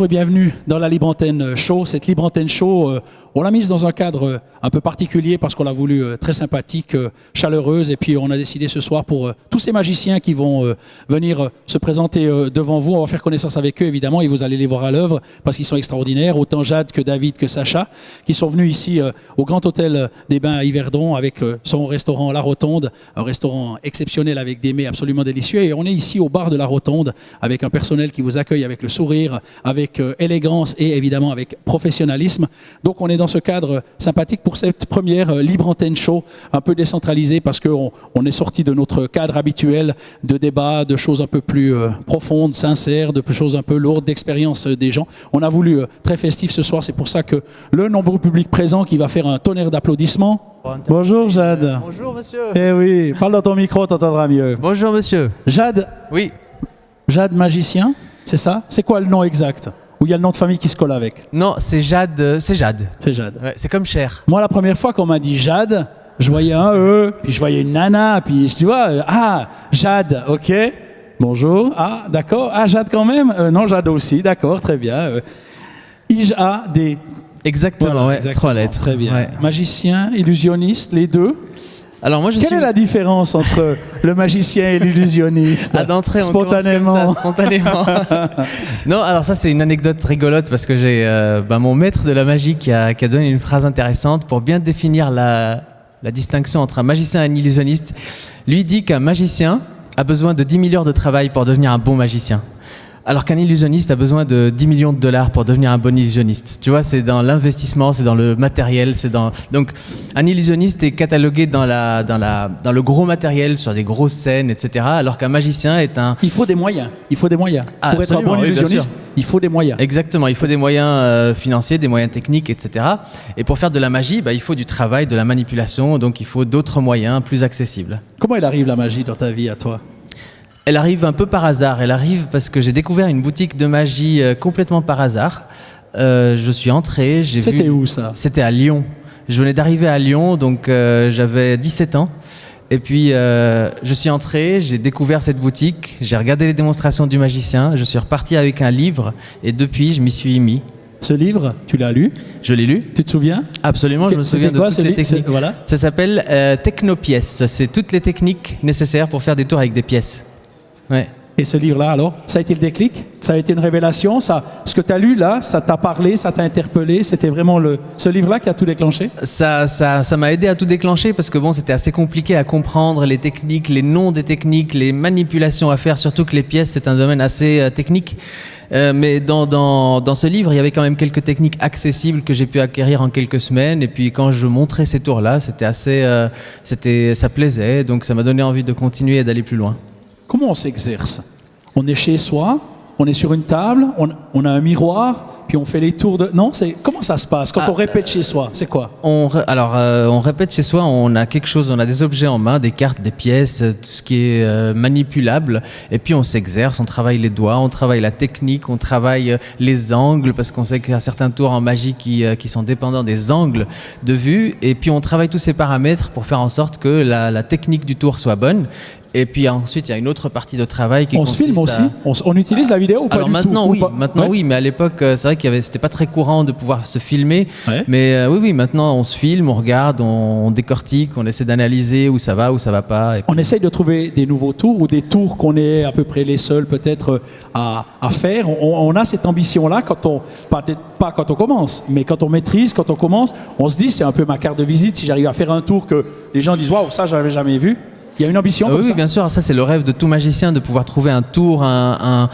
Bonjour et bienvenue dans la Libre Antenne Show. Cette Libre Antenne Show, on l'a mise dans un cadre un peu particulier parce qu'on l'a voulu très sympathique, chaleureuse. Et puis on a décidé ce soir pour tous ces magiciens qui vont venir se présenter devant vous. On va faire connaissance avec eux évidemment et vous allez les voir à l'œuvre parce qu'ils sont extraordinaires. Autant Jade que David que Sacha qui sont venus ici au Grand Hôtel des Bains à Yverdon avec son restaurant La Rotonde. Un restaurant exceptionnel avec des mets absolument délicieux. Et on est ici au bar de La Rotonde avec un personnel qui vous accueille avec le sourire, avec élégance et évidemment avec professionnalisme. Donc on est dans ce cadre sympathique pour cette première Libre Antenne Show, un peu décentralisée parce qu'on est sorti de notre cadre habituel de débat, de choses un peu plus profondes, sincères, de choses un peu lourdes, d'expérience des gens. On a voulu très festif ce soir, c'est pour ça que le nombreux public présent qui va faire un tonnerre d'applaudissements. Bonjour Jade. Bonjour monsieur. Eh oui, parle dans ton micro, t'entendras mieux. Bonjour monsieur. Jade. Oui. Jade magicien, c'est ça? C'est quoi le nom exact? Ou il y a le nom de famille qui se colle avec? Non, c'est Jade. C'est Jade. C'est Jade. Ouais, c'est comme Cher. Moi, la première fois qu'on m'a dit Jade, je voyais un E, puis je voyais une nana, puis tu vois, ah, Jade, ok, bonjour, ah, d'accord, ah, Jade quand même, non, Jade aussi, d'accord, très bien. I-J-A-D. Exactement, Voilà, ouais, exactement, 3 lettres. Très bien. Ouais. Magicien, illusionniste, les deux. Alors moi je Quelle suis... est la différence entre le magicien et l'illusionniste? À d'entrée, on spontanément. commence comme ça, spontanément. Non, alors ça c'est une anecdote rigolote parce que j'ai mon maître de la magie qui a donné une phrase intéressante pour bien définir la distinction entre un magicien et un illusionniste. Lui dit qu'un magicien a besoin de 10 000 heures de travail pour devenir un bon magicien. Alors qu'un illusionniste a besoin de 10 millions de dollars pour devenir un bon illusionniste. Tu vois, c'est dans l'investissement, c'est dans le matériel, c'est dans... Donc, un illusionniste est catalogué dans le gros matériel, sur des grosses scènes, etc. Alors qu'un magicien est un... Il faut des moyens. Il faut des moyens. Ah, pour être un bon absolument, oui, bien illusionniste, sûr. il faut des moyens. Exactement, il faut des moyens financiers, des moyens techniques, etc. Et pour faire de la magie, il faut du travail, de la manipulation, donc il faut d'autres moyens plus accessibles. Comment elle arrive la magie dans ta vie à toi? Elle arrive un peu par hasard. Elle arrive parce que j'ai découvert une boutique de magie complètement par hasard. Je suis entré, j'ai vu... C'était où ça? C'était à Lyon. Je venais d'arriver à Lyon, donc j'avais 17 ans. Et puis je suis entré, j'ai découvert cette boutique, j'ai regardé les démonstrations du magicien, je suis reparti avec un livre et depuis je m'y suis mis. Ce livre, tu l'as lu? Je l'ai lu. Tu te souviens? Absolument, je me souviens de quoi, toutes les techniques. Voilà. Ça s'appelle Technopièces. C'est toutes les techniques nécessaires pour faire des tours avec des pièces. Ouais. Et ce livre-là, alors, ça a été le déclic? Ça a été une révélation? Ce que tu as lu là, ça t'a parlé, ça t'a interpellé? C'était vraiment ce livre-là qui a tout déclenché? Ça m'a aidé à tout déclencher parce que bon, c'était assez compliqué à comprendre les techniques, les noms des techniques, les manipulations à faire, surtout que les pièces, c'est un domaine assez technique. Mais dans ce livre, il y avait quand même quelques techniques accessibles que j'ai pu acquérir en quelques semaines. Et puis quand je montrais ces tours-là, c'était assez, ça plaisait, donc ça m'a donné envie de continuer et d'aller plus loin. Comment on s'exerce? On est chez soi, on est sur une table, on a un miroir, puis on fait les tours de... Non, comment ça se passe quand on répète chez soi? C'est quoi? On répète chez soi, on a quelque chose, on a des objets en main, des cartes, des pièces, tout ce qui est manipulable. Et puis on s'exerce, on travaille les doigts, on travaille la technique, on travaille les angles, parce qu'on sait qu'il y a certains tours en magie qui sont dépendants des angles de vue. Et puis on travaille tous ces paramètres pour faire en sorte que la technique du tour soit bonne. Et puis ensuite, il y a une autre partie de travail qui consiste se filme aussi? On utilise la vidéo ou pas Alors du maintenant, tout? oui, maintenant, oui, mais à l'époque, c'est vrai c'était pas très courant de pouvoir se filmer. Ouais. Mais oui, maintenant, on se filme, on regarde, on décortique, on essaie d'analyser où ça va pas. Et puis... On essaye de trouver des nouveaux tours ou des tours qu'on est à peu près les seuls peut-être à faire. On a cette ambition-là peut-être pas quand on commence, mais quand on maîtrise, quand on commence, on se dit c'est un peu ma carte de visite si j'arrive à faire un tour que les gens disent waouh, ça j'avais jamais vu. Il y a une ambition comme ça? Oui, bien sûr. Ça, c'est le rêve de tout magicien, de pouvoir trouver un tour, un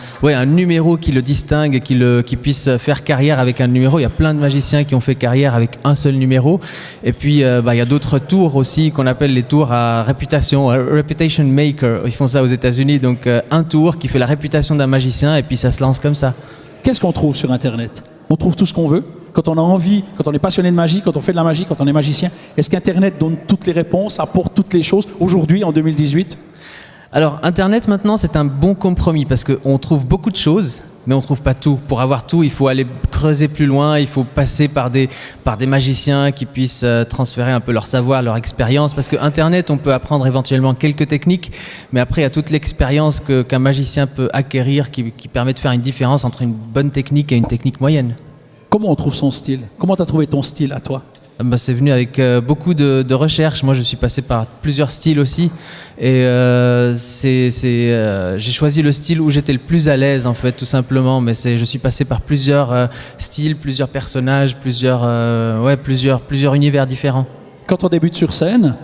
numéro qui le distingue, qui puisse faire carrière avec un numéro. Il y a plein de magiciens qui ont fait carrière avec un seul numéro. Et puis, il y a d'autres tours aussi qu'on appelle les tours à réputation, reputation maker. Ils font ça aux États-Unis. Donc, un tour qui fait la réputation d'un magicien et puis ça se lance comme ça. Qu'est-ce qu'on trouve sur Internet? On trouve tout ce qu'on veut. Quand on a envie, quand on est passionné de magie, quand on fait de la magie, quand on est magicien, est-ce qu'Internet donne toutes les réponses, apporte toutes les choses aujourd'hui, en 2018? Alors, Internet, maintenant, c'est un bon compromis parce qu'on trouve beaucoup de choses, mais on trouve pas tout. Pour avoir tout, il faut aller creuser plus loin, il faut passer par des magiciens qui puissent transférer un peu leur savoir, leur expérience, parce que Internet, on peut apprendre éventuellement quelques techniques, mais après, il y a toute l'expérience qu'un magicien peut acquérir qui permet de faire une différence entre une bonne technique et une technique moyenne. Comment on trouve son style? Comment tu as trouvé ton style à toi? C'est venu avec beaucoup de recherches. Moi, je suis passé par plusieurs styles aussi. Et j'ai choisi le style où j'étais le plus à l'aise, en fait, tout simplement. Mais je suis passé par plusieurs styles, plusieurs personnages, plusieurs univers différents. Quand on débute sur scène,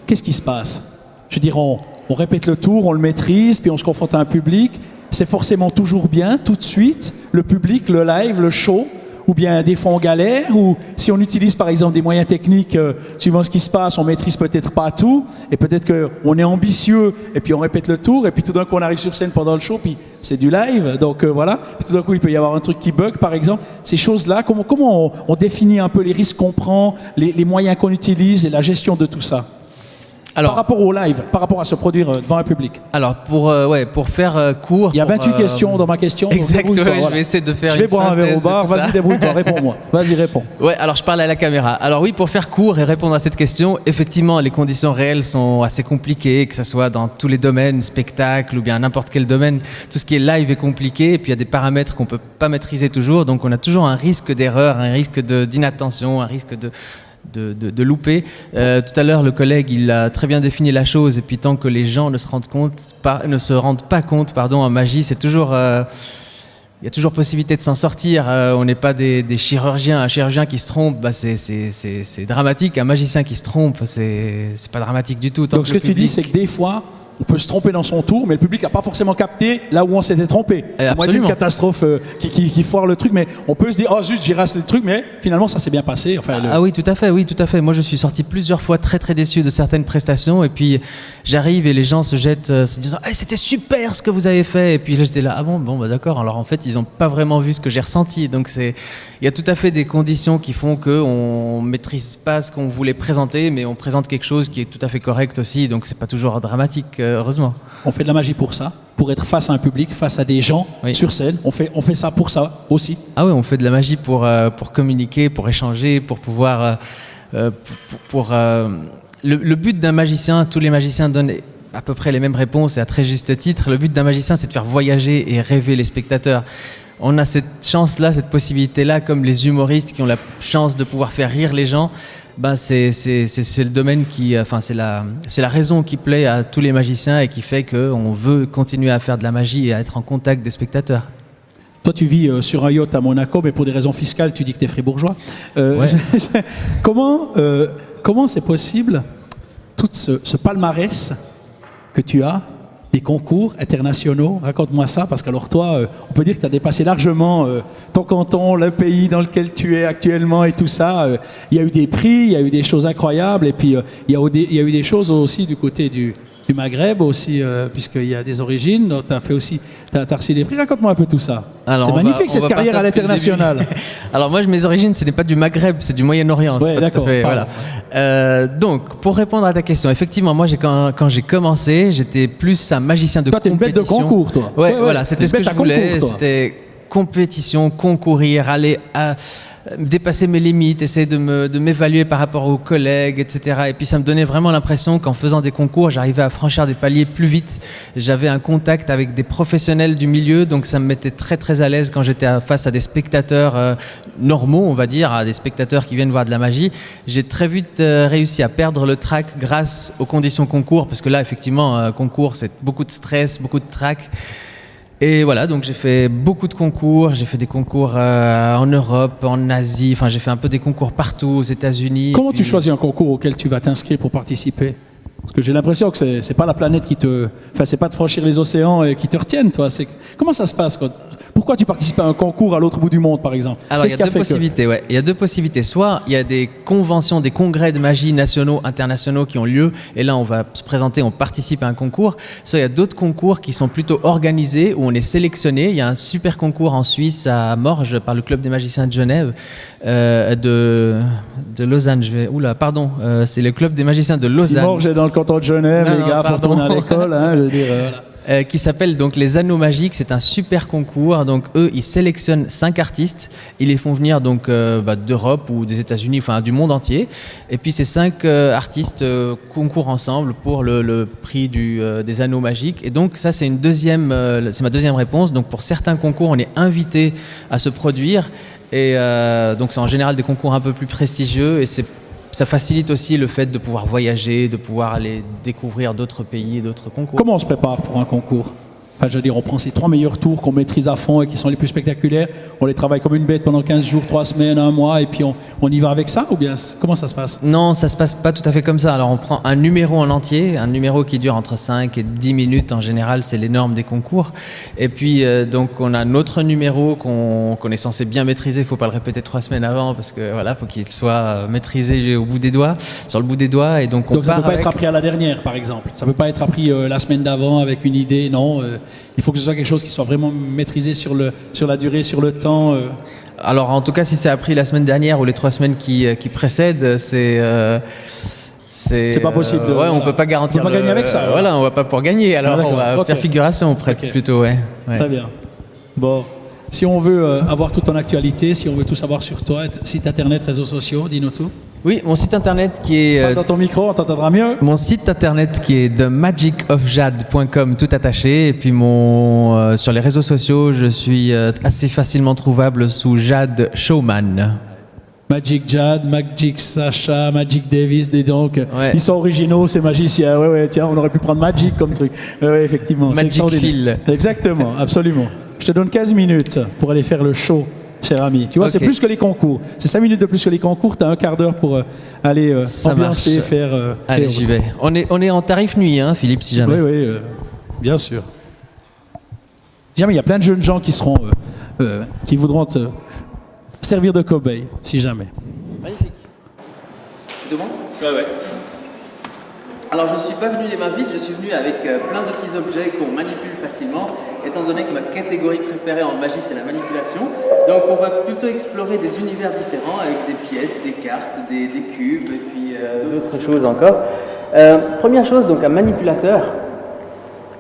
qu'est-ce qui se passe? Je veux dire, on répète le tour, on le maîtrise, puis on se confronte à un public. C'est forcément toujours bien, tout de suite, le public, le live, le show. Ou bien des fois on galère, ou si on utilise par exemple des moyens techniques, suivant ce qui se passe, on maîtrise peut-être pas tout, et peut-être qu'on est ambitieux, et puis on répète le tour, et puis tout d'un coup on arrive sur scène pendant le show, puis c'est du live, donc voilà, puis tout d'un coup il peut y avoir un truc qui bug par exemple. Ces choses-là, comment on définit un peu les risques qu'on prend, les moyens qu'on utilise et la gestion de tout ça? Alors, par rapport au live, par rapport à se produire devant un public. Alors, pour faire court... Il y a 28 questions dans ma question. Exactement, voilà. Je vais essayer de faire une synthèse. Je vais boire un verre au bar, vas-y, débrouille-toi, réponds-moi. Vas-y, réponds. Ouais, alors je parle à la caméra. Alors oui, pour faire court et répondre à cette question, effectivement, les conditions réelles sont assez compliquées, que ce soit dans tous les domaines, spectacle ou bien n'importe quel domaine. Tout ce qui est live est compliqué, et puis il y a des paramètres qu'on ne peut pas maîtriser toujours, donc on a toujours un risque d'erreur, un risque d'inattention, un risque de louper. Tout à l'heure, le collègue, il a très bien défini la chose, et puis tant que les gens ne se rendent pas compte, en magie, c'est toujours... il y a toujours possibilité de s'en sortir. On n'est pas des chirurgiens. Un chirurgien qui se trompe, c'est dramatique. Un magicien qui se trompe, c'est pas dramatique du tout. Donc ce que tu dis, c'est que des fois, on peut se tromper dans son tour, mais le public n'a pas forcément capté là où on s'était trompé. À moins d'une catastrophe qui foire le truc, mais on peut se dire, oh zut, j'ai raté le truc, mais finalement ça s'est bien passé. Enfin, Ah oui, tout à fait. Moi, je suis sorti plusieurs fois très très déçu de certaines prestations, et puis j'arrive et les gens se jettent, se disant, hey, c'était super ce que vous avez fait. Et puis là, j'étais là, ah bon, bah d'accord. Alors en fait, ils n'ont pas vraiment vu ce que j'ai ressenti. Donc il y a tout à fait des conditions qui font qu'on maîtrise pas ce qu'on voulait présenter, mais on présente quelque chose qui est tout à fait correct aussi. Donc c'est pas toujours dramatique. Heureusement. On fait de la magie pour ça, pour être face à un public, face à des gens sur scène. On fait ça pour ça aussi. Ah oui, on fait de la magie pour communiquer, pour échanger, pour pouvoir... Le but d'un magicien, tous les magiciens donnent à peu près les mêmes réponses et à très juste titre. Le but d'un magicien, c'est de faire voyager et rêver les spectateurs. On a cette chance-là, cette possibilité-là, comme les humoristes qui ont la chance de pouvoir faire rire les gens. C'est le domaine c'est la raison qui plaît à tous les magiciens et qui fait qu'on veut continuer à faire de la magie et à être en contact des spectateurs. Toi, tu vis sur un yacht à Monaco, mais pour des raisons fiscales, tu dis que tu es fribourgeois. Ouais. Comment c'est possible, tout ce palmarès que tu as, des concours internationaux? Raconte-moi ça, parce qu'alors toi, on peut dire que tu as dépassé largement ton canton, le pays dans lequel tu es actuellement et tout ça. Il y a eu des prix, il y a eu des choses incroyables, et puis il y a eu des choses aussi du côté du Maghreb aussi, puisqu'il y a des origines. Tu as fait aussi, t'as reçu des prix. Raconte-moi un peu tout ça. C'est magnifique cette carrière à l'international. Alors moi, mes origines, ce n'est pas du Maghreb, c'est du Moyen-Orient. Ouais, d'accord. Voilà. Donc, pour répondre à ta question, effectivement, moi, quand j'ai commencé, j'étais plus un magicien de compétition. Toi, t'es une bête de concours, toi. Ouais, voilà, c'était ce que je voulais. C'était compétition, concourir, aller à dépasser mes limites, essayer de m'évaluer par rapport aux collègues, etc. Et puis ça me donnait vraiment l'impression qu'en faisant des concours, j'arrivais à franchir des paliers plus vite. J'avais un contact avec des professionnels du milieu, donc ça me mettait très très à l'aise quand j'étais face à des spectateurs normaux, on va dire, à des spectateurs qui viennent voir de la magie. J'ai très vite réussi à perdre le trac grâce aux conditions concours, parce que là, effectivement, concours, c'est beaucoup de stress, beaucoup de trac. Et voilà, donc j'ai fait beaucoup de concours, j'ai fait des concours en Europe, en Asie, enfin j'ai fait un peu des concours partout, aux États-Unis. Comment tu choisis un concours auquel tu vas t'inscrire pour participer? Parce que j'ai l'impression que c'est pas la planète c'est pas de franchir les océans et qui te retiennent, toi. Comment ça se passe, quoi? Pourquoi tu participes à un concours à l'autre bout du monde, par exemple? Alors, il y a deux possibilités, ouais. Il y a deux possibilités. Soit il y a des conventions, des congrès de magie nationaux, internationaux qui ont lieu, et là, on va se présenter, on participe à un concours. Soit il y a d'autres concours qui sont plutôt organisés, où on est sélectionné. Il y a un super concours en Suisse, à Morges, par le Club des magiciens de Genève, de Lausanne. C'est le Club des magiciens de Lausanne. Si Morges est dans le canton de Genève, les gars, faut retourner à l'école, hein, je veux dire, voilà. qui s'appelle donc les Anneaux Magiques. C'est un super concours. Donc eux, ils sélectionnent 5 artistes. Ils les font venir donc d'Europe ou des États-Unis, enfin du monde entier. Et puis ces 5 artistes concourent ensemble pour le prix des Anneaux Magiques. Et donc ça, c'est c'est ma deuxième réponse. Donc pour certains concours, on est invité à se produire. Et donc c'est en général des concours un peu plus prestigieux. Et ça facilite aussi le fait de pouvoir voyager, de pouvoir aller découvrir d'autres pays et d'autres concours. Comment on se prépare pour un concours? Enfin, je veux dire, on prend ces 3 meilleurs tours qu'on maîtrise à fond et qui sont les plus spectaculaires, on les travaille comme une bête pendant 15 jours, 3 semaines, 1 mois, et puis on y va avec ça, ou bien comment ça se passe? Non, ça se passe pas tout à fait comme ça. Alors on prend un numéro en entier, un numéro qui dure entre 5 et 10 minutes en général, c'est les normes des concours. Et puis donc on a notre numéro qu'on est censé bien maîtriser, il faut pas le répéter 3 semaines avant parce que voilà, faut qu'il soit maîtrisé au bout des doigts, sur le bout des doigts. Et donc ça peut pas être appris à la dernière, par exemple. Ça peut pas être appris la semaine d'avant avec une idée, non. Il faut que ce soit quelque chose qui soit vraiment maîtrisé sur la durée, sur le temps. Alors en tout cas, si c'est appris la semaine dernière ou les 3 semaines qui précèdent, c'est pas possible. Ouais, on peut pas garantir. On peut pas gagner avec ça. Voilà, on va pas pouvoir gagner. Alors on va faire figuration plutôt, ouais. Très bien. Bon, si on veut avoir toute ton actualité, si on veut tout savoir sur toi, site internet, réseaux sociaux, dis-nous tout. Oui, mon site internet qui est... Dans ton micro, on t'entendra mieux. Mon site internet qui est themagicofjade.com, tout attaché. Et puis sur les réseaux sociaux, je suis assez facilement trouvable sous Jade Showman. Magic Jade, Magic Sacha, Magic Davis, donc ouais. Ils sont originaux, ces magiciens. Ouais, tiens, on aurait pu prendre Magic comme truc. Ouais, effectivement. Magic Phil. Exactement, absolument. Je te donne 15 minutes pour aller faire le show, cher ami. Tu vois, c'est plus que les concours. C'est 5 minutes de plus que les concours. Tu as un quart d'heure pour aller ambiancer, faire... Allez, j'y vais. On est en tarif nuit, hein, Philippe, si jamais. Oui, bien sûr. Jamais, il y a plein de jeunes gens qui voudront te servir de cobaye, si jamais. Magnifique. C'est bon ? Ouais. Alors, je ne suis pas venu les mains vides, je suis venu avec plein de petits objets qu'on manipule facilement, étant donné que ma catégorie préférée en magie, c'est la manipulation. Donc, on va plutôt explorer des univers différents avec des pièces, des cartes, des cubes et puis d'autres choses encore. Première chose, donc un manipulateur,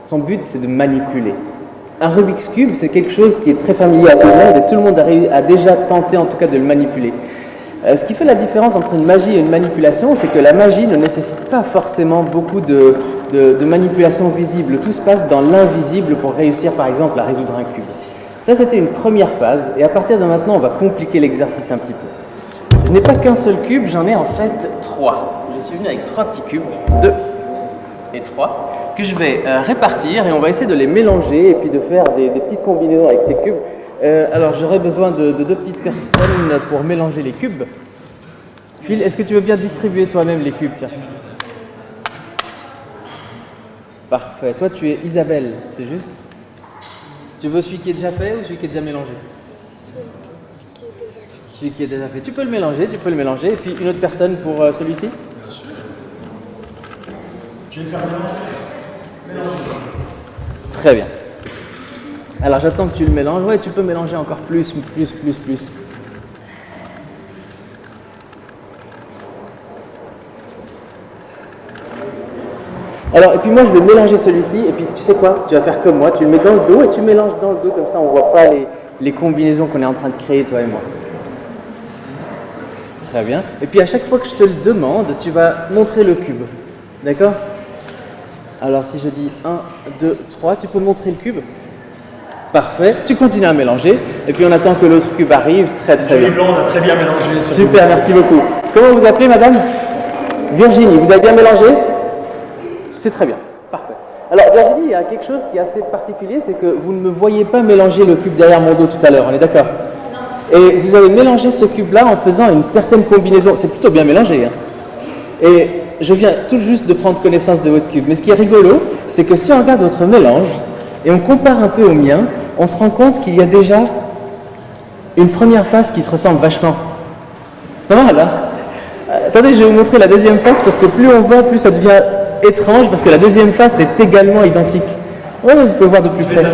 son but, c'est de manipuler. Un Rubik's Cube, c'est quelque chose qui est très familier à tout le monde et tout le monde a déjà tenté en tout cas de le manipuler. Ce qui fait la différence entre une magie et une manipulation, c'est que la magie ne nécessite pas forcément beaucoup de manipulation visible. Tout se passe dans l'invisible pour réussir par exemple à résoudre un cube. Ça, c'était une première phase et à partir de maintenant, on va compliquer l'exercice un petit peu. Je n'ai pas qu'un seul cube, j'en ai en fait 3. Je suis venu avec 3 petits cubes, 2 et 3. Que je vais répartir et on va essayer de les mélanger et puis de faire des petites combinaisons avec ces cubes. Alors j'aurais besoin de 2 petites personnes pour mélanger les cubes. Phil, est-ce que tu veux bien distribuer toi-même les cubes? Tiens. Parfait. Toi tu es Isabelle, c'est juste? Tu veux celui qui est déjà fait ou celui qui est déjà mélangé? Celui qui est déjà fait. Tu peux le mélanger. Et puis une autre personne pour celui-ci? Je vais faire mélanger. Très bien. Alors j'attends que tu le mélanges. Ouais, tu peux mélanger encore plus. Alors, et puis moi je vais mélanger celui-ci. Et puis tu sais quoi? Tu vas faire comme moi. Tu le mets dans le dos et tu mélanges dans le dos. Comme ça on voit pas les combinaisons qu'on est en train de créer, toi et moi. Très bien. Et puis à chaque fois que je te le demande, tu vas montrer le cube. D'accord? Alors si je dis 1, 2, 3, tu peux montrer le cube? Parfait, tu continues à mélanger et puis on attend que l'autre cube arrive. Très bien. Blanc, on a très bien mélangé. Super, merci beaucoup. Comment vous appelez, madame? Virginie, vous avez bien mélangé? C'est très bien, parfait. Alors Virginie, il y a quelque chose qui est assez particulier, c'est que vous ne me voyez pas mélanger le cube derrière mon dos tout à l'heure, on est d'accord? Et vous avez mélangé ce cube-là en faisant une certaine combinaison. C'est plutôt bien mélangé, hein. Et je viens tout juste de prendre connaissance de votre cube. Mais ce qui est rigolo, c'est que si on regarde votre mélange et on compare un peu au mien, on se rend compte qu'il y a déjà une première face qui se ressemble vachement. C'est pas mal, hein? Attendez, je vais vous montrer la deuxième face parce que plus on voit, plus ça devient étrange parce que la deuxième face est également identique. Ouais, vous pouvez voir de plus près.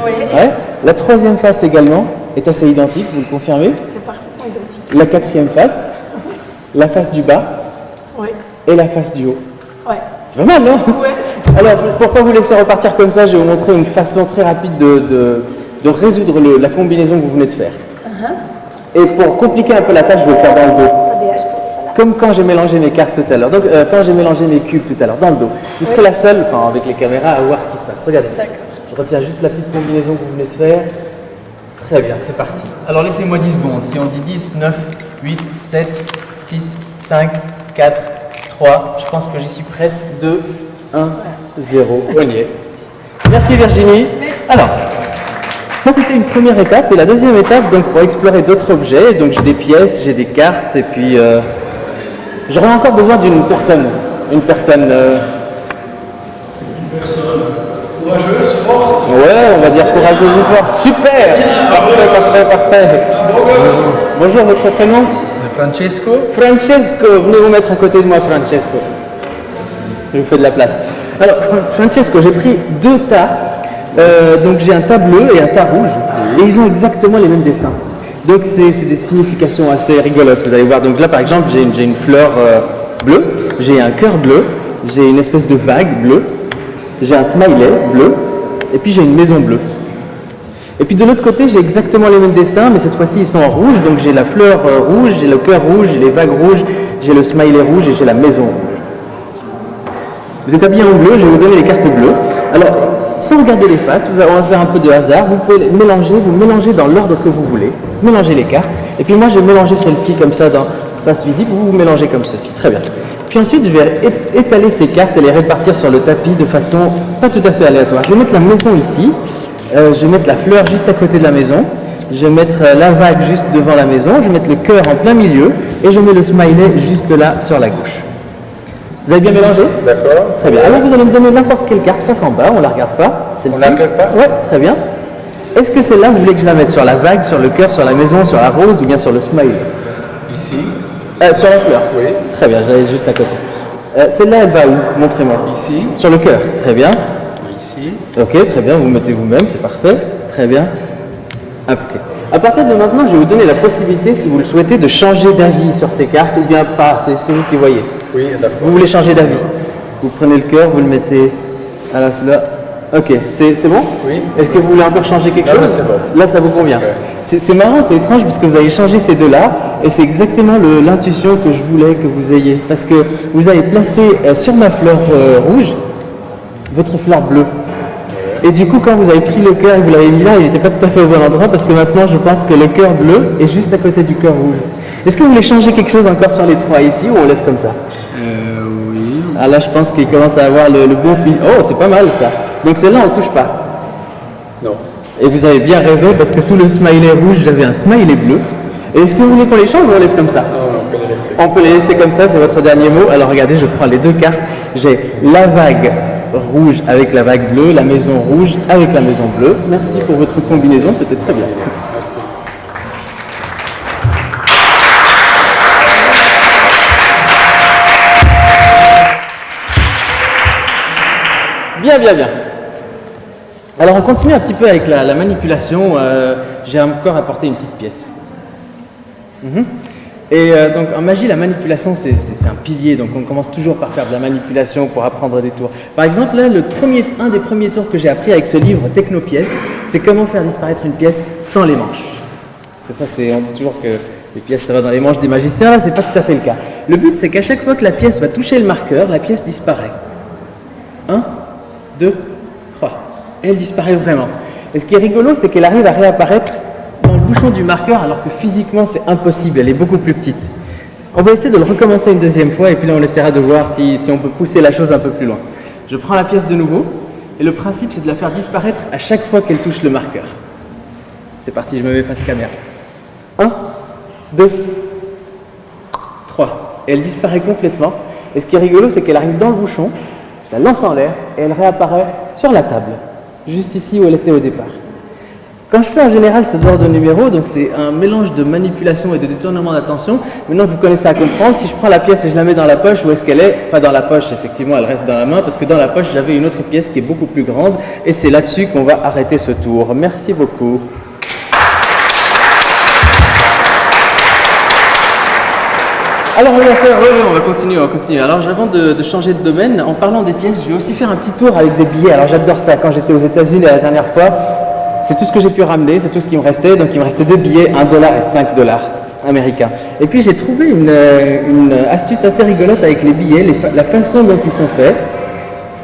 Oui. Ouais. La troisième face également est assez identique, vous le confirmez? C'est parfaitement identique. La quatrième face, la face du bas Oui. et la face du haut. Ouais. C'est pas mal, non? Ouais, c'est Alors, pour ne pas vous laisser repartir comme ça, je vais vous montrer une façon très rapide de résoudre la combinaison que vous venez de faire. Et pour compliquer un peu la tâche, je vais le faire dans le dos. Comme quand j'ai mélangé mes cartes tout à l'heure. Donc, quand j'ai mélangé mes cubes tout à l'heure, dans le dos. Vous serez la seule, enfin avec les caméras, à voir ce qui se passe. Regardez. Je retiens juste la petite combinaison que vous venez de faire. Très bien, c'est parti. Alors, laissez-moi 10 secondes. Si on dit 10, 9, 8, 7, 6, 5, 4, 3, je pense que j'y suis presque. 2, 1, 0. On y est. Merci Virginie. Alors, ça c'était une première étape. Et la deuxième étape, donc pour explorer d'autres objets, donc j'ai des pièces, j'ai des cartes, et puis j'aurais encore besoin d'une personne. Une personne courageuse, forte. Ouais, on va dire courageuse et forte. Super. Parfait. Bonjour, votre prénom? Francesco. Francesco, venez vous mettre à côté de moi, Francesco. Je vous fais de la place. Alors, Francesco, j'ai pris 2 tas. Donc j'ai un tas bleu et un tas rouge. Et ils ont exactement les mêmes dessins. Donc c'est des significations assez rigolotes, vous allez voir. Donc là, par exemple, j'ai une fleur bleue, j'ai un cœur bleu, j'ai une espèce de vague bleue, j'ai un smiley bleu, et puis j'ai une maison bleue. Et puis de l'autre côté, j'ai exactement les mêmes dessins, mais cette fois-ci, ils sont en rouge. Donc j'ai la fleur rouge, j'ai le cœur rouge, j'ai les vagues rouges, j'ai le smiley rouge et j'ai la maison rouge. Vous êtes habillé en bleu, je vais vous donner les cartes bleues. Alors, sans regarder les faces, on va faire un peu de hasard. Vous pouvez vous mélangez dans l'ordre que vous voulez. Mélangez les cartes. Et puis moi, je vais mélanger celle-ci comme ça dans face visible. Vous mélangez comme ceci. Très bien. Puis ensuite, je vais étaler ces cartes et les répartir sur le tapis de façon pas tout à fait aléatoire. Je vais mettre la maison ici. Je vais mettre la fleur juste à côté de la maison. Je vais mettre la vague juste devant la maison. Je vais mettre le cœur en plein milieu. Et je mets le smiley juste là sur la gauche. Vous avez bien mélangé? D'accord. Très bien. Alors vous allez me donner n'importe quelle carte face en bas, on ne la regarde pas. On la regarde pas? Ouais, très bien. Est-ce que celle-là, vous voulez que je la mette sur la vague, sur le cœur, sur la maison, sur la rose ou bien sur le smiley? Ici. Sur la fleur? Oui. Très bien, j'allais juste à côté. Celle-là, elle va où? Montrez-moi. Ici. Sur le cœur. Très bien. Ici. Ok, très bien, vous mettez vous-même, c'est parfait. Très bien. Ok. À partir de maintenant, je vais vous donner la possibilité, si vous le souhaitez, de changer d'avis sur ces cartes ou bien pas. C'est vous qui voyez. Oui, d'accord. Vous voulez changer d'avis. Vous prenez le cœur, vous le mettez à la fleur. Ok, c'est bon? Oui. Est-ce que vous voulez encore changer quelque chose? Là, c'est bon. Là, ça vous convient. Ouais. C'est marrant, c'est étrange parce que vous avez changé ces deux-là et c'est exactement l'intuition que je voulais que vous ayez. Parce que vous avez placé sur ma fleur rouge votre fleur bleue. Et du coup, quand vous avez pris le cœur et vous l'avez mis là, il n'était pas tout à fait au bon endroit parce que maintenant, je pense que le cœur bleu est juste à côté du cœur rouge. Est-ce que vous voulez changer quelque chose encore sur les 3 ici ou on laisse comme ça? Oui. Ah là, je pense qu'il commence à avoir le bon fil. Oh, c'est pas mal ça. Donc celle-là, on ne touche pas. Non. Et vous avez bien raison parce que sous le smiley rouge, j'avais un smiley bleu. Et est-ce que vous voulez qu'on les change ou on laisse comme ça? Non, on peut les laisser. On peut les laisser comme ça, c'est votre dernier mot. Alors regardez, je prends les 2 cartes. J'ai la vague rouge avec la vague bleue, la maison rouge avec la maison bleue. Merci pour votre combinaison, c'était très bien. Merci. Bien. Alors on continue un petit peu avec la manipulation. J'ai encore apporté une petite pièce. Et donc en magie, la manipulation, c'est un pilier. Donc on commence toujours par faire de la manipulation pour apprendre des tours. Par exemple, là, un des premiers tours que j'ai appris avec ce livre Technopièces, c'est comment faire disparaître une pièce sans les manches. Parce que ça, on dit toujours que les pièces, ça va dans les manches des magiciens. Là, c'est pas tout à fait le cas. Le but, c'est qu'à chaque fois que la pièce va toucher le marqueur, la pièce disparaît. 1, 2, 3. Et elle disparaît vraiment. Et ce qui est rigolo, c'est qu'elle arrive à réapparaître dans le bouchon du marqueur alors que physiquement c'est impossible, elle est beaucoup plus petite. On va essayer de le recommencer une deuxième fois et puis là on essaiera de voir si on peut pousser la chose un peu plus loin. Je prends la pièce de nouveau et le principe c'est de la faire disparaître à chaque fois qu'elle touche le marqueur. C'est parti, je me mets face caméra. 1, 2, 3. Et elle disparaît complètement. Et ce qui est rigolo, c'est qu'elle arrive dans le bouchon, je la lance en l'air et elle réapparaît sur la table, juste ici où elle était au départ. Quand je fais en général ce genre de numéro, donc c'est un mélange de manipulation et de détournement d'attention. Maintenant que vous connaissez à comprendre, si je prends la pièce et je la mets dans la poche, où est-ce qu'elle est? Pas dans la poche, effectivement, elle reste dans la main, parce que dans la poche, j'avais une autre pièce qui est beaucoup plus grande, et c'est là-dessus qu'on va arrêter ce tour. Merci beaucoup. Alors on va faire, on va continuer. Alors avant de changer de domaine, en parlant des pièces, je vais aussi faire un petit tour avec des billets. Alors j'adore ça, quand j'étais aux États-Unis la dernière fois, c'est tout ce que j'ai pu ramener, c'est tout ce qui me restait. Donc il me restait 2 billets, 1 dollar et 5 dollars américains. Et puis j'ai trouvé une astuce assez rigolote avec les billets, la façon dont ils sont faits.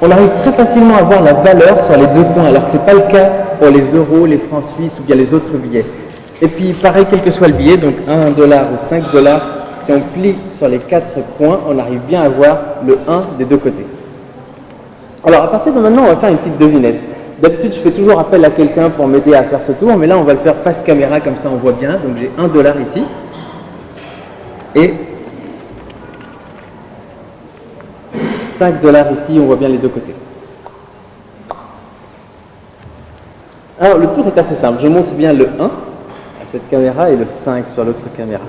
On arrive très facilement à voir la valeur sur les 2 coins, alors que ce n'est pas le cas pour les euros, les francs suisses ou bien les autres billets. Et puis pareil, quel que soit le billet, donc 1 dollar ou 5 dollars, si on plie sur les 4 coins, on arrive bien à voir le 1 des 2 côtés. Alors à partir de maintenant, on va faire une petite devinette. D'habitude, je fais toujours appel à quelqu'un pour m'aider à faire ce tour, mais là, on va le faire face caméra, comme ça on voit bien. Donc j'ai 1 dollar ici. Et 5 dollars ici, on voit bien les 2 côtés. Alors le tour est assez simple. Je montre bien le 1 à cette caméra et le 5 sur l'autre caméra.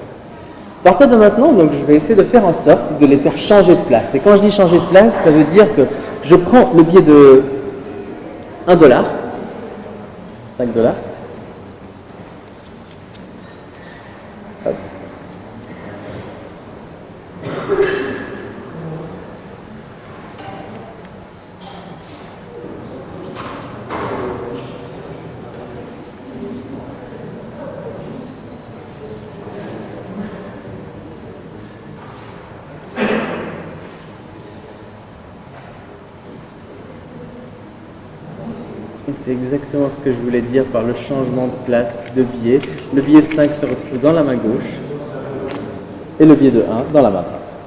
À partir de maintenant, donc, je vais essayer de faire en sorte de les faire changer de place. Et quand je dis changer de place, ça veut dire que je prends le billet de 1 dollar, 5 dollars. Hop. C'est exactement ce que je voulais dire par le changement de place de billet. Le billet de 5 se retrouve dans la main gauche et le billet de 1 dans la main droite.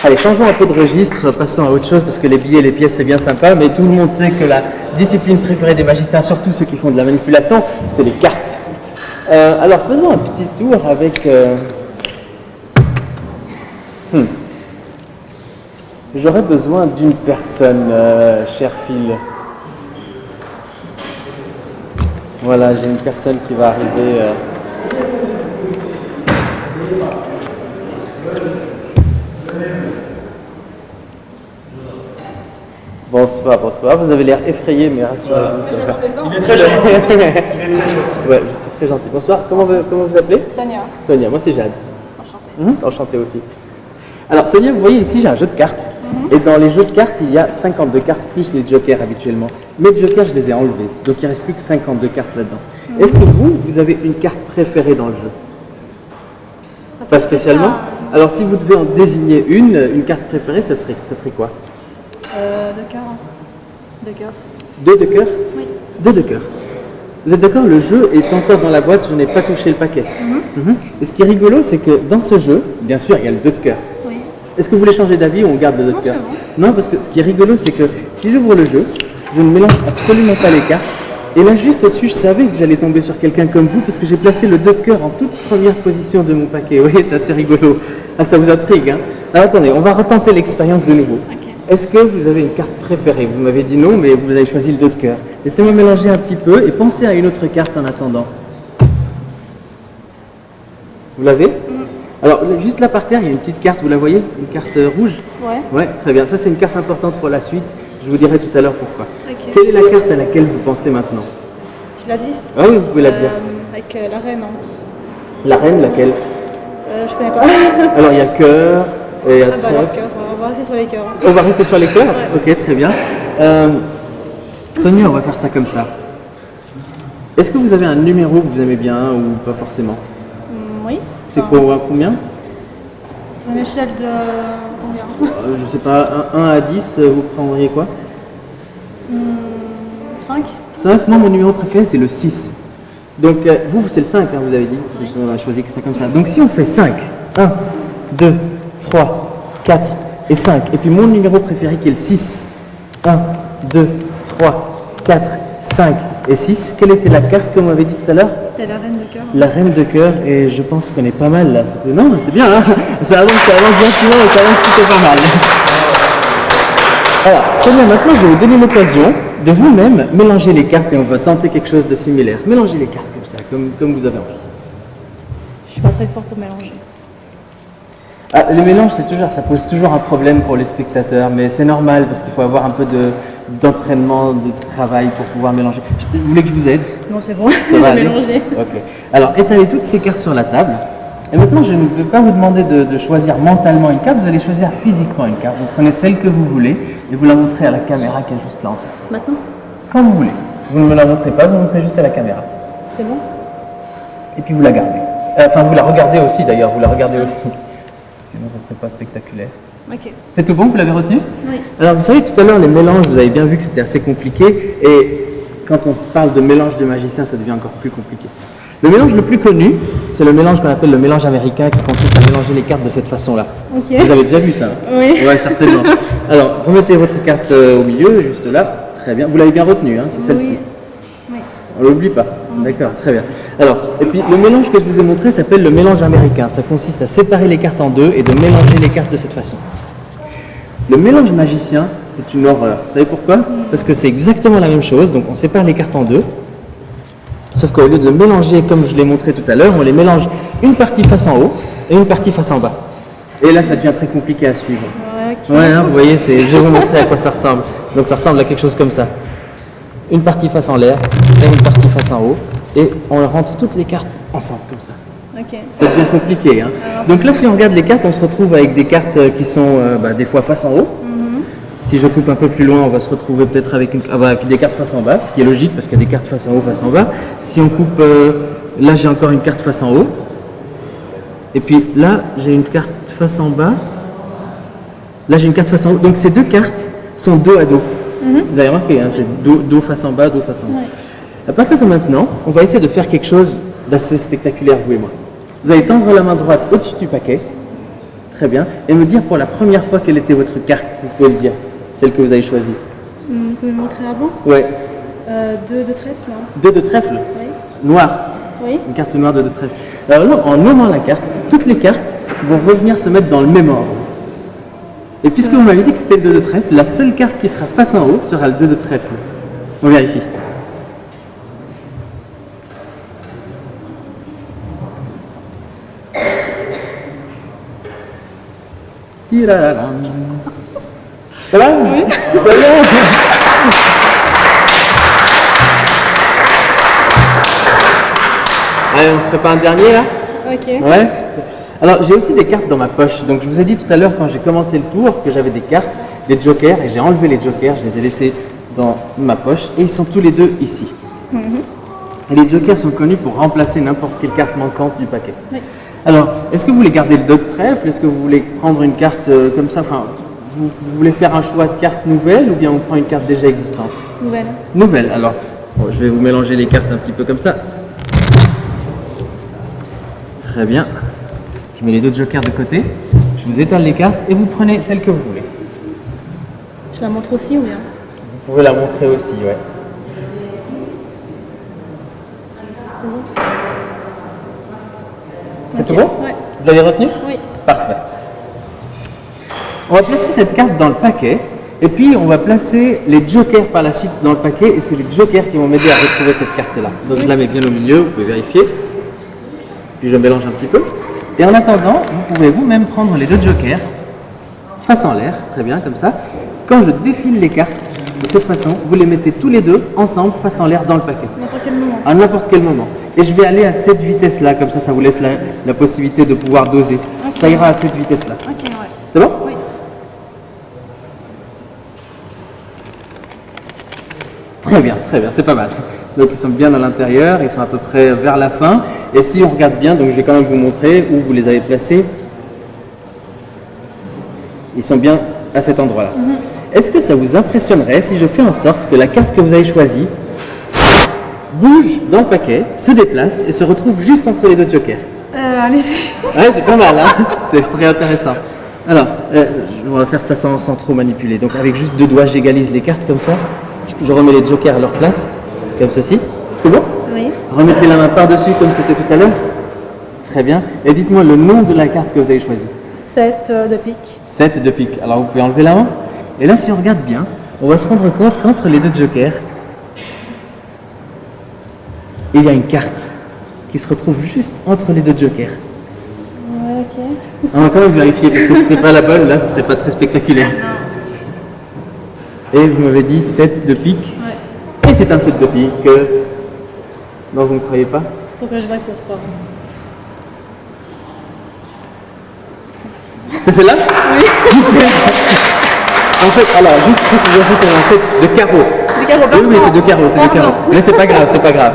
Allez, changeons un peu de registre, passons à autre chose parce que les billets et les pièces c'est bien sympa, mais tout le monde sait que la discipline préférée des magiciens, surtout ceux qui font de la manipulation, c'est les cartes. Alors faisons un petit tour avec... J'aurais besoin d'une personne, cher Phil. Voilà, j'ai une personne qui va arriver. Bonsoir. Vous avez l'air effrayé, mais rassurez-vous, ça va. Il est très gentil. Ouais, je suis très gentil. Bonsoir. Comment vous appelez? Sonia. Sonia, moi c'est Jade. Enchantée. Enchanté aussi. Alors Sonia, vous voyez ici j'ai un jeu de cartes. Et dans les jeux de cartes, il y a 52 cartes plus les jokers habituellement. Mes jokers, je les ai enlevés. Donc il ne reste plus que 52 cartes là-dedans. Est-ce que vous avez une carte préférée dans le jeu? Pas spécialement. Alors si vous devez en désigner une carte préférée, ça serait quoi? 2 cœurs. 2 cœurs. 2 de cœur? Oui. 2 de cœur. Vous êtes d'accord? Le jeu est encore dans la boîte, je n'ai pas touché le paquet. Et ce qui est rigolo, c'est que dans ce jeu, bien sûr, il y a le 2 de cœur. Oui. Est-ce que vous voulez changer d'avis ou on garde le 2 de cœur? Non, parce que ce qui est rigolo, c'est que si j'ouvre le jeu, je ne mélange absolument pas les cartes. Et là, juste au-dessus, je savais que j'allais tomber sur quelqu'un comme vous parce que j'ai placé le 2 de cœur en toute première position de mon paquet. Oui, c'est assez rigolo. Ah, ça vous intrigue, hein? Alors attendez, on va retenter l'expérience de nouveau. Est-ce que vous avez une carte préférée? Vous m'avez dit non, mais vous avez choisi le 2 de cœur. Laissez-moi mélanger un petit peu et pensez à une autre carte en attendant. Vous l'avez? Alors, juste là par terre, il y a une petite carte, vous la voyez? Une carte rouge? Ouais. Ouais, très bien. Ça, c'est une carte importante pour la suite. Je vous dirai tout à l'heure pourquoi. Ok. Quelle est la carte à laquelle vous pensez maintenant? Tu l'as dit? Ah oui, vous pouvez la dire. Avec la reine, non? La reine, laquelle? Je connais pas. Alors, il y a cœur, et il y a Ah bah alors, trèfle. cœur. On va rester sur les cœurs. On va rester sur les cœurs? Ok, très bien. Sonia, on va faire ça comme ça. Est-ce que vous avez un numéro que vous aimez bien ou pas forcément? Oui. C'est combien? Sur une échelle de combien? Je sais pas, 1 à 10, vous prendriez quoi? 5. 5? Moi, mon numéro préféré, c'est le 6. Donc, vous, c'est le 5, hein, vous avez dit. On a choisi que ça comme ça. Donc, si on fait 5, 1, 2, 3, 4 et 5, et puis mon numéro préféré qui est le 6, 1, 2, 3, 4, 5 et 6, quelle était la carte que vous m'avez dit tout à l'heure? C'était la reine de cœur. La reine de cœur, et je pense qu'on est pas mal là. Non, c'est bien, hein, ça avance gentiment et ça avance plutôt pas mal. Alors, Sonia, maintenant je vais vous donner l'occasion de vous-même mélanger les cartes et on va tenter quelque chose de similaire. Mélangez les cartes comme ça, comme vous avez envie. Je suis pas très fort pour mélanger. Ah, le mélange, ça pose toujours un problème pour les spectateurs, mais c'est normal parce qu'il faut avoir un peu d'entraînement, de travail pour pouvoir mélanger. Vous voulez que je vous aide? Non, c'est bon. Ça Je va vais aller mélanger. Ok. Alors, étalez toutes ces cartes sur la table Et maintenant, je ne vais pas vous demander de choisir mentalement une carte, vous allez choisir physiquement une carte. Vous prenez celle que vous voulez et vous la montrez à la caméra qui est juste là en face. Maintenant? Quand vous voulez. Vous ne me la montrez pas, vous la montrez juste à la caméra. C'est bon? Et puis vous la gardez. Enfin, vous la regardez aussi d'ailleurs, vous la regardez aussi. Sinon, ce ne serait pas spectaculaire. Ok. C'est tout bon, vous l'avez retenu? Oui. Alors, vous savez, tout à l'heure, les mélanges, vous avez bien vu que c'était assez compliqué. Et quand on se parle de mélange de magiciens, ça devient encore plus compliqué. Le mélange le plus connu, c'est le mélange qu'on appelle le mélange américain, qui consiste à mélanger les cartes de cette façon-là. Ok. Vous avez déjà vu ça? Oui. Oui, certainement. Alors, remettez votre carte au milieu, juste là. Très bien. Vous l'avez bien retenue, hein, c'est celle-ci. Oui. On l'oublie pas. D'accord, très bien. Alors, et puis le mélange que je vous ai montré s'appelle le mélange américain. Ça consiste à séparer les cartes en deux et de mélanger les cartes de cette façon. Le mélange magicien, c'est une horreur. Vous savez pourquoi? Parce que c'est exactement la même chose. Donc, on sépare les cartes en deux. Sauf qu'au lieu de mélanger comme je l'ai montré tout à l'heure, on les mélange une partie face en haut et une partie face en bas. Et là, ça devient très compliqué à suivre. Ok. Ouais, hein, vous voyez, je vais vous montrer à quoi ça ressemble. Donc, ça ressemble à quelque chose comme ça. Une partie face en l'air et une partie face en haut. Et on rentre toutes les cartes ensemble, comme ça. Ok. Ça devient compliqué. Hein. Donc là, si on regarde les cartes, on se retrouve avec des cartes qui sont des fois face en haut. Si je coupe un peu plus loin, on va se retrouver peut-être avec des cartes face en bas, ce qui est logique parce qu'il y a des cartes face en haut, face en bas. Si on coupe, là j'ai encore une carte face en haut. Et puis là, j'ai une carte face en bas. Là, j'ai une carte face en haut. Donc ces deux cartes sont dos à dos. Vous avez remarqué, hein, c'est dos face en bas, dos face en haut. Ouais. À partir de maintenant, on va essayer de faire quelque chose d'assez spectaculaire, vous et moi. Vous allez tendre la main droite au-dessus du paquet. Très bien. Et me dire pour la première fois quelle était votre carte. Vous pouvez le dire. Celle que vous avez choisie. Vous pouvez me montrer avant? Ouais. Deux de trèfle, là. 2 de trèfle. Oui. Noir. Oui. Une carte noire de trèfle. Alors là, en nommant la carte, toutes les cartes vont revenir se mettre dans le même ordre. Et puisque vous m'avez dit que c'était le 2 de trèfle, la seule carte qui sera face en haut sera le 2 de trèfle. On vérifie. Tirararam. Ça va? Oui. Très bien. Allez, on se fait pas un dernier là? Ok. Ouais. Alors j'ai aussi des cartes dans ma poche. Donc je vous ai dit tout à l'heure quand j'ai commencé le tour que j'avais des cartes, des jokers, et j'ai enlevé les jokers, je les ai laissés dans ma poche et ils sont tous les deux ici. Et les jokers sont connus pour remplacer n'importe quelle carte manquante du paquet. Oui. Alors, est-ce que vous voulez garder le 2 de trèfle? Est-ce que vous voulez prendre une carte comme ça? Enfin, vous voulez faire un choix de carte nouvelle ou bien on prend une carte déjà existante? Nouvelle. Nouvelle, alors. Bon, je vais vous mélanger les cartes un petit peu comme ça. Très bien. Je mets les 2 jokers de côté. Je vous étale les cartes et vous prenez celle que vous voulez. Je la montre aussi ou bien? Vous pouvez la montrer aussi, ouais. C'est tout bon? Ouais. Vous l'avez retenu? Oui. Parfait. On va placer cette carte dans le paquet et puis on va placer les jokers par la suite dans le paquet et c'est les jokers qui vont m'aider à retrouver cette carte-là. Donc je la mets bien au milieu, vous pouvez vérifier. Puis je mélange un petit peu. Et en attendant, vous pouvez vous-même prendre les 2 jokers face en l'air, très bien, comme ça. Quand je défile les cartes, de cette façon, vous les mettez tous les deux ensemble face en l'air dans le paquet. N'importe quel moment. À n'importe quel moment. Et je vais aller à cette vitesse-là, comme ça vous laisse la possibilité de pouvoir doser. Ok. Ça ira à cette vitesse-là. Ok, ouais. C'est bon? Oui. Très bien, c'est pas mal. Donc ils sont bien à l'intérieur, ils sont à peu près vers la fin. Et si on regarde bien, donc je vais quand même vous montrer où vous les avez placés. Ils sont bien à cet endroit-là. Est-ce que ça vous impressionnerait si je fais en sorte que la carte que vous avez choisie bouge dans le paquet, se déplace et se retrouve juste entre les 2 jokers? Allez-y. Ouais, c'est pas mal, hein. Ce serait intéressant. Alors, on va faire ça sans trop manipuler. Donc avec juste 2 doigts, j'égalise les cartes comme ça. Je remets les jokers à leur place, comme ceci. C'est bon? Oui. Remettez la main par-dessus comme c'était tout à l'heure. Très bien. Et dites-moi le nom de la carte que vous avez choisie. 7 de pique. 7 de pique. Alors vous pouvez enlever la main. Et là, si on regarde bien, on va se rendre compte qu'entre les 2 jokers, il y a une carte qui se retrouve juste entre les 2 jokers. Ouais, ok. On va quand même vérifier parce que si ce n'est pas la bonne, là, ce ne serait pas très spectaculaire. Et vous m'avez dit 7 de pique. Ouais. Et c'est un 7 de pique. Non, vous ne croyez pas? Faut que je vois pourquoi. C'est celle-là? Oui. Super. En fait, alors, juste précision, c'est un set de carreaux. Des carreaux. Oui, c'est de carreaux, c'est de carreaux. Mais c'est pas grave, c'est pas grave.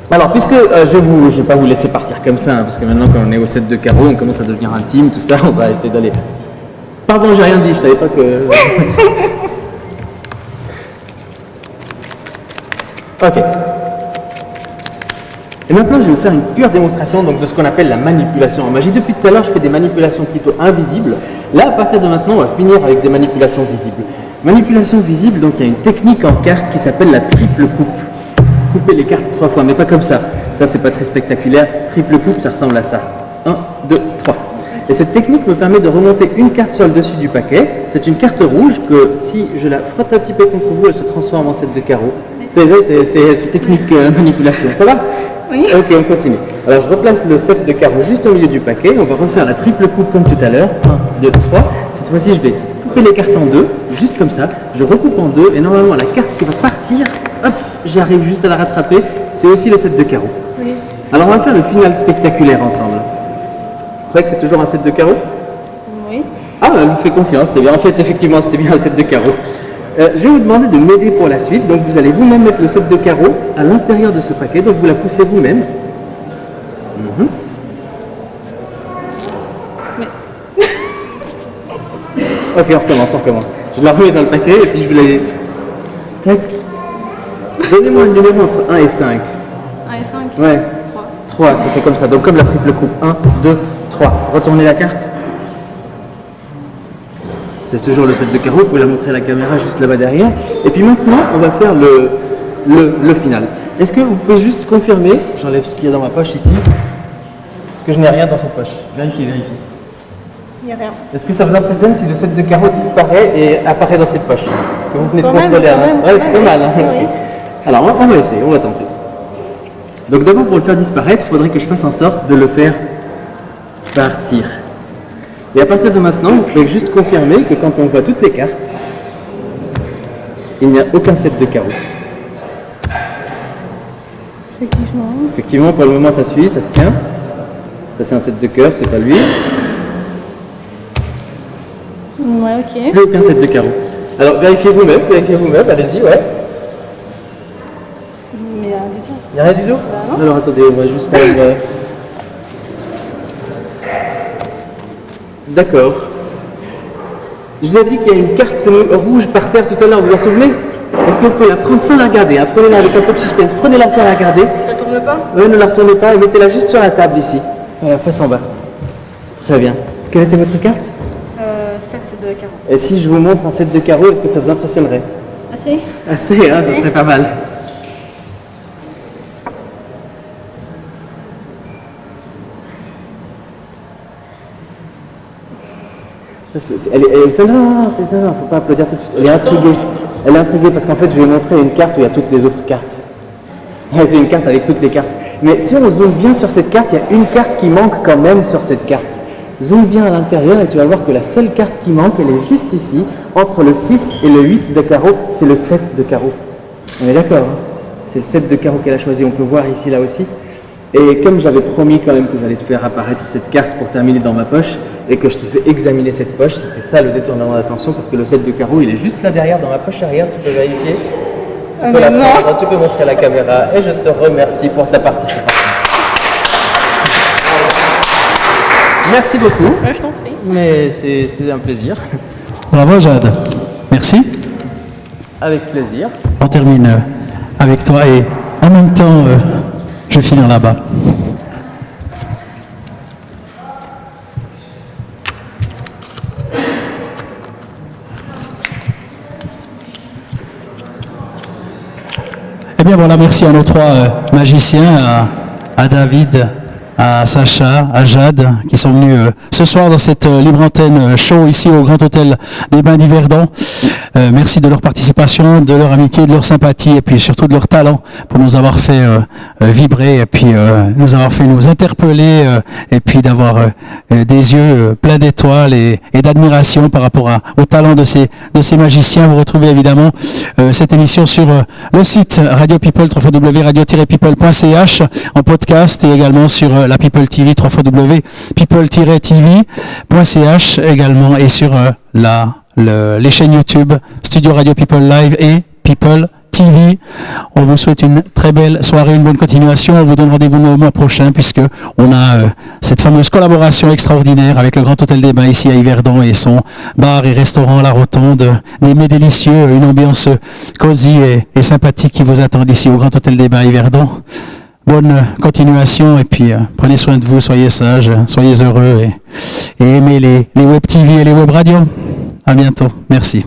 Alors, puisque je vais pas vous laisser partir comme ça, hein, parce que maintenant, quand on est au set de carreaux, on commence à devenir intime, tout ça, on va essayer d'aller. Pardon, j'ai rien dit, je savais pas que. Ok. Et maintenant, je vais vous faire une pure démonstration donc, de ce qu'on appelle la manipulation en magie. Depuis tout à l'heure, je fais des manipulations plutôt invisibles. Là, à partir de maintenant, on va finir avec des manipulations visibles. Manipulation visible, donc il y a une technique en carte qui s'appelle la triple coupe. Couper les cartes 3 fois, mais pas comme ça. Ça, c'est pas très spectaculaire. Triple coupe, ça ressemble à ça. 1, 2, 3. Et cette technique me permet de remonter une carte sur le dessus du paquet. C'est une carte rouge que, si je la frotte un petit peu contre vous, elle se transforme en set de carreaux. C'est vrai, c'est technique manipulation. Ça va? Oui. Ok, on continue. Alors, je replace le set de carreaux juste au milieu du paquet. On va refaire la triple coupe comme tout à l'heure. 1, 2, 3. Cette fois-ci, je vais couper les cartes en deux, juste comme ça. Je recoupe en deux et normalement, la carte qui va partir, hop, j'arrive juste à la rattraper. C'est aussi le set de carreaux. Oui. Alors, on va faire le final spectaculaire ensemble. Vous croyez que c'est toujours un set de carreaux? Oui. Ah, elle me fait confiance, c'est bien. En fait, effectivement, c'était bien un set de carreaux. Je vais vous demander de m'aider pour la suite. Donc, vous allez vous-même mettre le set de carreaux à l'intérieur de ce paquet. Donc, vous la poussez vous-même. Ok, on recommence. Je la remets dans le paquet et puis je vous la... Tac. Donnez-moi un numéro entre 1 et 5. 1 et 5. Ouais. 3. 3, ça fait comme ça. Donc, comme la triple coupe. 1, 2, 3. Retournez la carte. C'est toujours le set de carreaux, vous pouvez la montrer à la caméra juste là-bas derrière. Et puis maintenant, on va faire le final. Est-ce que vous pouvez juste confirmer, j'enlève ce qu'il y a dans ma poche ici, que je n'ai rien dans cette poche? Vérifiez. Il n'y a rien. Est-ce que ça vous impressionne si le set de carreaux disparaît et apparaît dans cette poche que vous venez de Quand même, contrôler? quand même. Ouais, c'est pas mal. Hein. Oui. Alors, on va essayer, on va tenter. Donc d'abord, pour le faire disparaître, il faudrait que je fasse en sorte de le faire partir. Et à partir de maintenant, vous pouvez juste confirmer que quand on voit toutes les cartes, il n'y a aucun set de carreaux. Effectivement. Effectivement, pour le moment, ça suit, ça se tient. Ça, c'est un set de cœur, c'est pas lui. Ouais, ok. Plus aucun set de carreaux. Alors, vérifiez vous-même, allez-y, ouais. Mais du tout. Il n'y a rien du tout? non. Alors, attendez, on va juste prendre... D'accord. Je vous avais dit qu'il y a une carte rouge par terre tout à l'heure, vous vous en souvenez? Est-ce que vous pouvez la prendre sans la regarder, hein? Prenez-la avec un peu de suspense, prenez-la sans la regarder. Ça tourne pas? Oui, ne la retournez pas et mettez-la juste sur la table ici. Voilà, face en bas. Très bien. Quelle était votre carte? 7 de carreaux. Et si je vous montre un set de carreaux, est-ce que ça vous impressionnerait? Assez? Assez, hein, ça serait pas mal. Non, faut pas applaudir tout de suite. Elle est intriguée. Elle est intriguée parce qu'en fait, je lui ai montré une carte où il y a toutes les autres cartes. C'est une carte avec toutes les cartes. Mais si on zoome bien sur cette carte, il y a une carte qui manque quand même sur cette carte. Zoome bien à l'intérieur et tu vas voir que la seule carte qui manque, elle est juste ici, entre le 6 et le 8 de carreau, c'est le 7 de carreau. On est d'accord, hein? C'est le 7 de carreau qu'elle a choisi, on peut voir ici, là aussi. Et comme j'avais promis quand même que j'allais te faire apparaître cette carte pour terminer dans ma poche, et que je te fais examiner cette poche, c'était ça le détournement d'attention, parce que le 7 de carreau, il est juste là derrière, dans ma poche arrière, tu peux vérifier. Tu peux la prendre, tu peux montrer à la caméra, et je te remercie pour ta participation. Merci beaucoup. Ouais, je t'en prie. Mais c'était un plaisir. Bravo Jade. Merci. Avec plaisir. On termine avec toi et en même temps, je vais finir là-bas. Eh bien voilà, merci à nos trois magiciens, à David, à Sacha, à Jade, qui sont venus ce soir dans cette libre antenne show ici au Grand Hôtel des Bains d'Yverdon. Merci de leur participation, de leur amitié, de leur sympathie et puis surtout de leur talent pour nous avoir fait vibrer et puis nous avoir fait nous interpeller et puis d'avoir des yeux pleins d'étoiles et d'admiration par rapport au talent de ces magiciens. Vous retrouvez évidemment cette émission sur le site Radio People, www.radio-people.ch en podcast et également sur la la People TV, www.people-tv.ch également, et sur les chaînes YouTube Studio Radio People Live et People TV. On vous souhaite une très belle soirée, une bonne continuation. On vous donne rendez-vous le mois prochain, puisque on a cette fameuse collaboration extraordinaire avec le Grand Hôtel des Bains ici à Yverdon et son bar et restaurant La Rotonde. Des mets délicieux, une ambiance cosy et sympathique qui vous attend ici au Grand Hôtel des Bains à Yverdon. Bonne continuation, et puis prenez soin de vous, soyez sages, soyez heureux, et aimez les web TV et les web radios. À bientôt. Merci.